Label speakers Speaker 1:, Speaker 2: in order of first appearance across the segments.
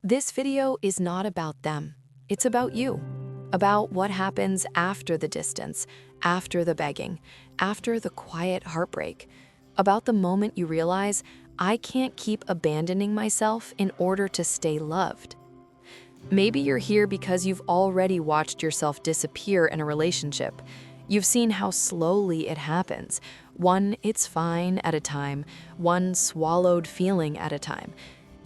Speaker 1: This video is not about them. It's about you. About what happens after the distance, after the begging, after the quiet heartbreak. About the moment you realize, I can't keep abandoning myself in order to stay loved. Maybe you're here because you've already watched yourself disappear in a relationship. You've seen how slowly it happens, one "it's fine" at a time, one swallowed feeling at a time.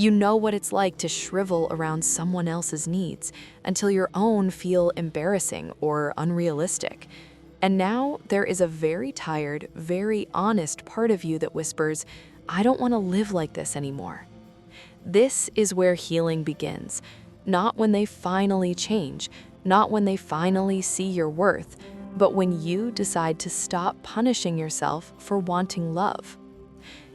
Speaker 1: You know what it's like to shrivel around someone else's needs until your own feel embarrassing or unrealistic. And now there is a very tired, very honest part of you that whispers, I don't want to live like this anymore. This is where healing begins. Not when they finally change, not when they finally see your worth, but when you decide to stop punishing yourself for wanting love.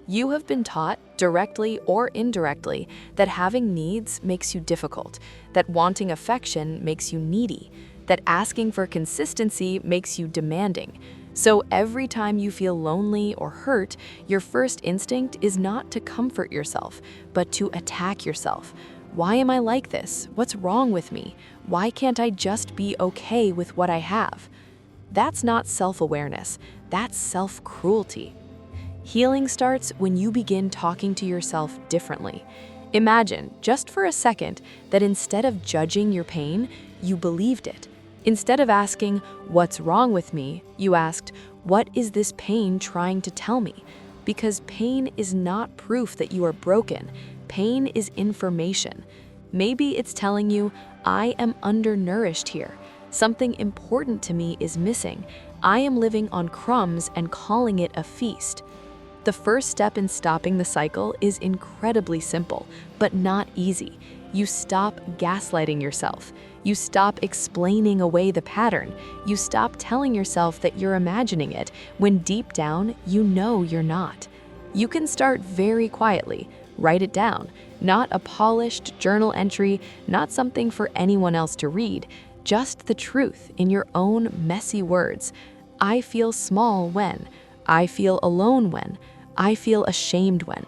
Speaker 1: You have been taught, directly or indirectly, that having needs makes you difficult, that wanting affection makes you needy, that asking for consistency makes you demanding. So every time you feel lonely or hurt, your first instinct is not to comfort yourself, but to attack yourself. Why am I like this? What's wrong with me? Why can't I just be okay with what I have? That's not self-awareness, that's self-cruelty. Healing starts when you begin talking to yourself differently. Imagine, just for a second, that instead of judging your pain, you believed it. Instead of asking, what's wrong with me, you asked, what is this pain trying to tell me? Because pain is not proof that you are broken. Pain is information. Maybe it's telling you, I am undernourished here. Something important to me is missing. I am living on crumbs and calling it a feast. The first step in stopping the cycle is incredibly simple, but not easy. You stop gaslighting yourself. You stop explaining away the pattern. You stop telling yourself that you're imagining it, when deep down, you know you're not. You can start very quietly. Write it down. Not a polished journal entry, not something for anyone else to read. Just the truth in your own messy words. I feel small when. I feel alone when. I feel ashamed when.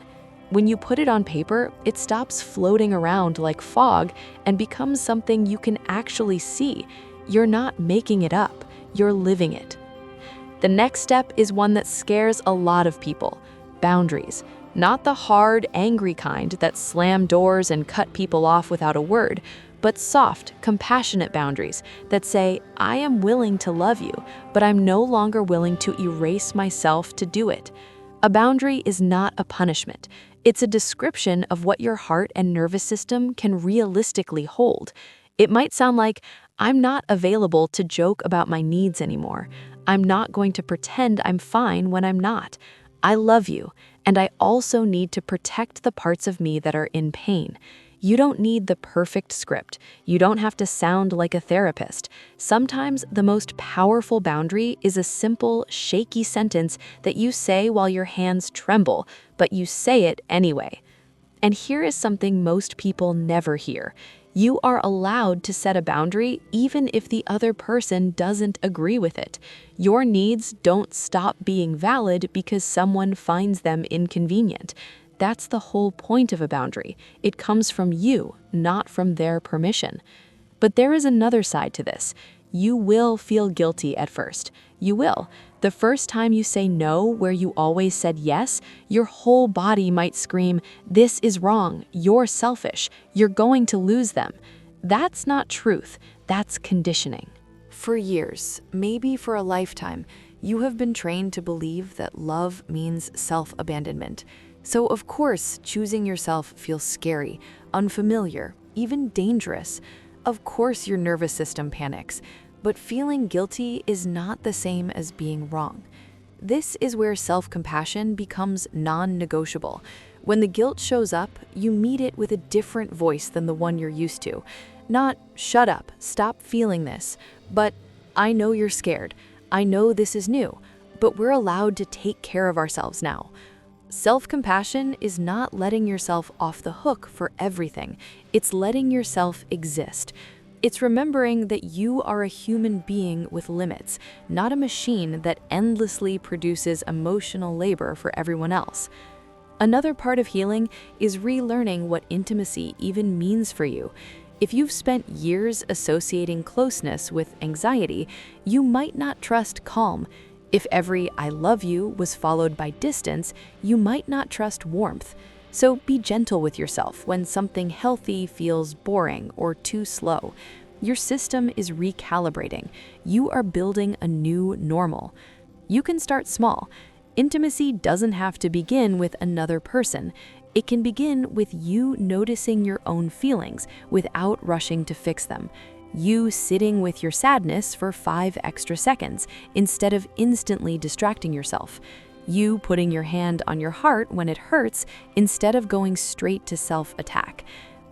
Speaker 1: When you put it on paper, it stops floating around like fog and becomes something you can actually see. You're not making it up, you're living it. The next step is one that scares a lot of people: boundaries. Not the hard, angry kind that slam doors and cut people off without a word, but soft, compassionate boundaries that say, I am willing to love you, but I'm no longer willing to erase myself to do it. A boundary is not a punishment. It's a description of what your heart and nervous system can realistically hold. It might sound like, I'm not available to joke about my needs anymore. I'm not going to pretend I'm fine when I'm not. I love you, and I also need to protect the parts of me that are in pain. You don't need the perfect script. You don't have to sound like a therapist. Sometimes the most powerful boundary is a simple, shaky sentence that you say while your hands tremble, but you say it anyway. And here is something most people never hear. You are allowed to set a boundary even if the other person doesn't agree with it. Your needs don't stop being valid because someone finds them inconvenient. That's the whole point of a boundary. It comes from you, not from their permission. But there is another side to this. You will feel guilty at first. You will. The first time you say no where you always said yes, your whole body might scream, this is wrong, you're selfish, you're going to lose them. That's not truth, that's conditioning. For years, maybe for a lifetime, you have been trained to believe that love means self-abandonment. So of course, choosing yourself feels scary, unfamiliar, even dangerous. Of course your nervous system panics, but feeling guilty is not the same as being wrong. This is where self-compassion becomes non-negotiable. When the guilt shows up, you meet it with a different voice than the one you're used to. Not, shut up, stop feeling this, but I know you're scared. I know this is new, but we're allowed to take care of ourselves now. Self-compassion is not letting yourself off the hook for everything. It's letting yourself exist. It's remembering that you are a human being with limits, not a machine that endlessly produces emotional labor for everyone else. Another part of healing is relearning what intimacy even means for you. If you've spent years associating closeness with anxiety, you might not trust calm. If every "I love you" was followed by distance, you might not trust warmth. So be gentle with yourself when something healthy feels boring or too slow. Your system is recalibrating. You are building a new normal. You can start small. Intimacy doesn't have to begin with another person. It can begin with you noticing your own feelings without rushing to fix them. You sitting with your sadness for 5 extra seconds instead of instantly distracting yourself. You putting your hand on your heart when it hurts instead of going straight to self-attack.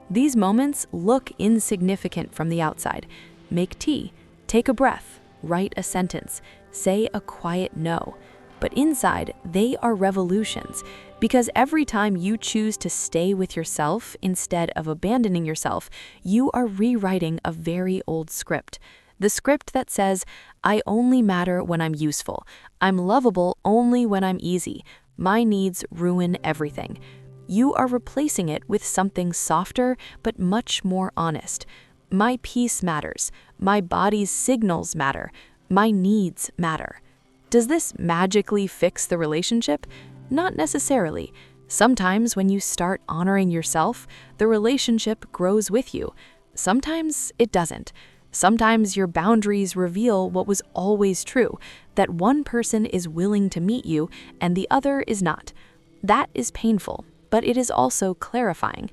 Speaker 1: These moments look insignificant from the outside. Make tea, take a breath, write a sentence, say a quiet no. But inside, they are revolutions, because every time you choose to stay with yourself instead of abandoning yourself, you are rewriting a very old script. The script that says, "I only matter when I'm useful. I'm lovable only when I'm easy. My needs ruin everything." You are replacing it with something softer but much more honest. My peace matters. My body's signals matter. My needs matter. Does this magically fix the relationship? Not necessarily. Sometimes when you start honoring yourself, the relationship grows with you. Sometimes it doesn't. Sometimes your boundaries reveal what was always true, that one person is willing to meet you and the other is not. That is painful, but it is also clarifying.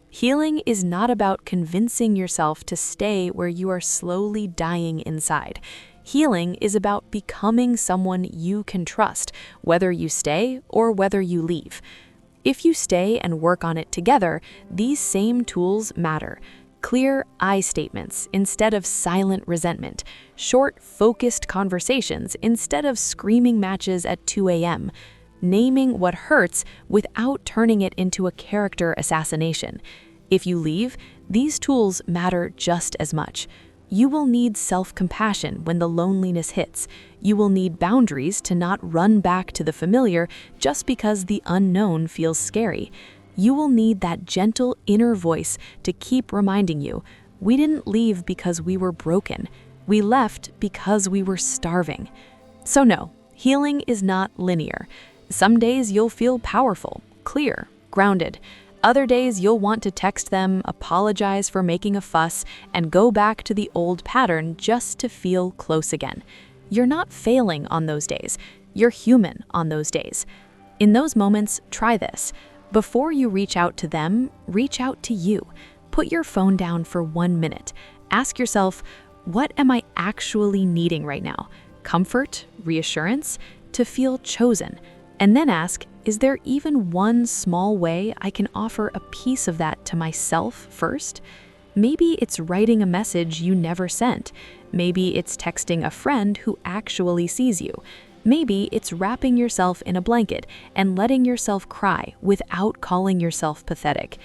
Speaker 1: Healing is not about convincing yourself to stay where you are slowly dying inside. Healing is about becoming someone you can trust, whether you stay or whether you leave. If you stay and work on it together, these same tools matter. Clear I statements instead of silent resentment. Short, focused conversations instead of screaming matches at 2 a.m. Naming what hurts without turning it into a character assassination. If you leave, these tools matter just as much. You will need self-compassion when the loneliness hits. You will need boundaries to not run back to the familiar just because the unknown feels scary. You will need that gentle inner voice to keep reminding you, we didn't leave because we were broken. We left because we were starving. So no, healing is not linear. Some days you'll feel powerful, clear, grounded. Other days you'll want to text them, apologize for making a fuss, and go back to the old pattern just to feel close again. You're not failing on those days. You're human on those days. In those moments, try this. Before you reach out to them, reach out to you. Put your phone down for 1 minute. Ask yourself, what am I actually needing right now? Comfort, reassurance, to feel chosen. And then ask, is there even one small way I can offer a piece of that to myself first? Maybe it's writing a message you never sent. Maybe it's texting a friend who actually sees you. Maybe it's wrapping yourself in a blanket and letting yourself cry without calling yourself pathetic.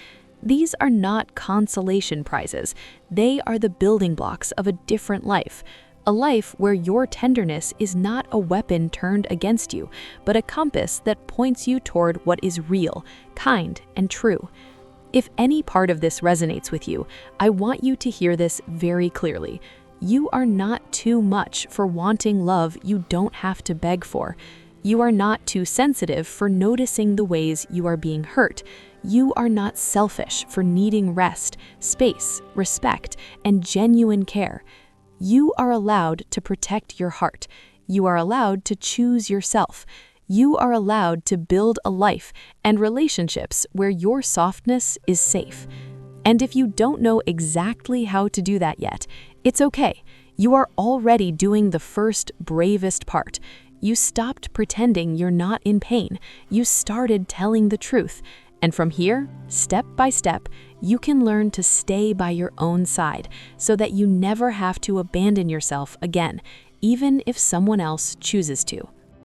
Speaker 1: These are not consolation prizes. They are the building blocks of a different life. A life where your tenderness is not a weapon turned against you, but a compass that points you toward what is real, kind, and true. If any part of this resonates with you, I want you to hear this very clearly. You are not too much for wanting love you don't have to beg for. You are not too sensitive for noticing the ways you are being hurt. You are not selfish for needing rest, space, respect, and genuine care. You are allowed to protect your heart. You are allowed to choose yourself. You are allowed to build a life and relationships where your softness is safe. And if you don't know exactly how to do that yet, it's okay. You are already doing the first, bravest part. You stopped pretending you're not in pain. You started telling the truth. And from here, step by step, you can learn to stay by your own side so that you never have to abandon yourself again, even if someone else chooses to.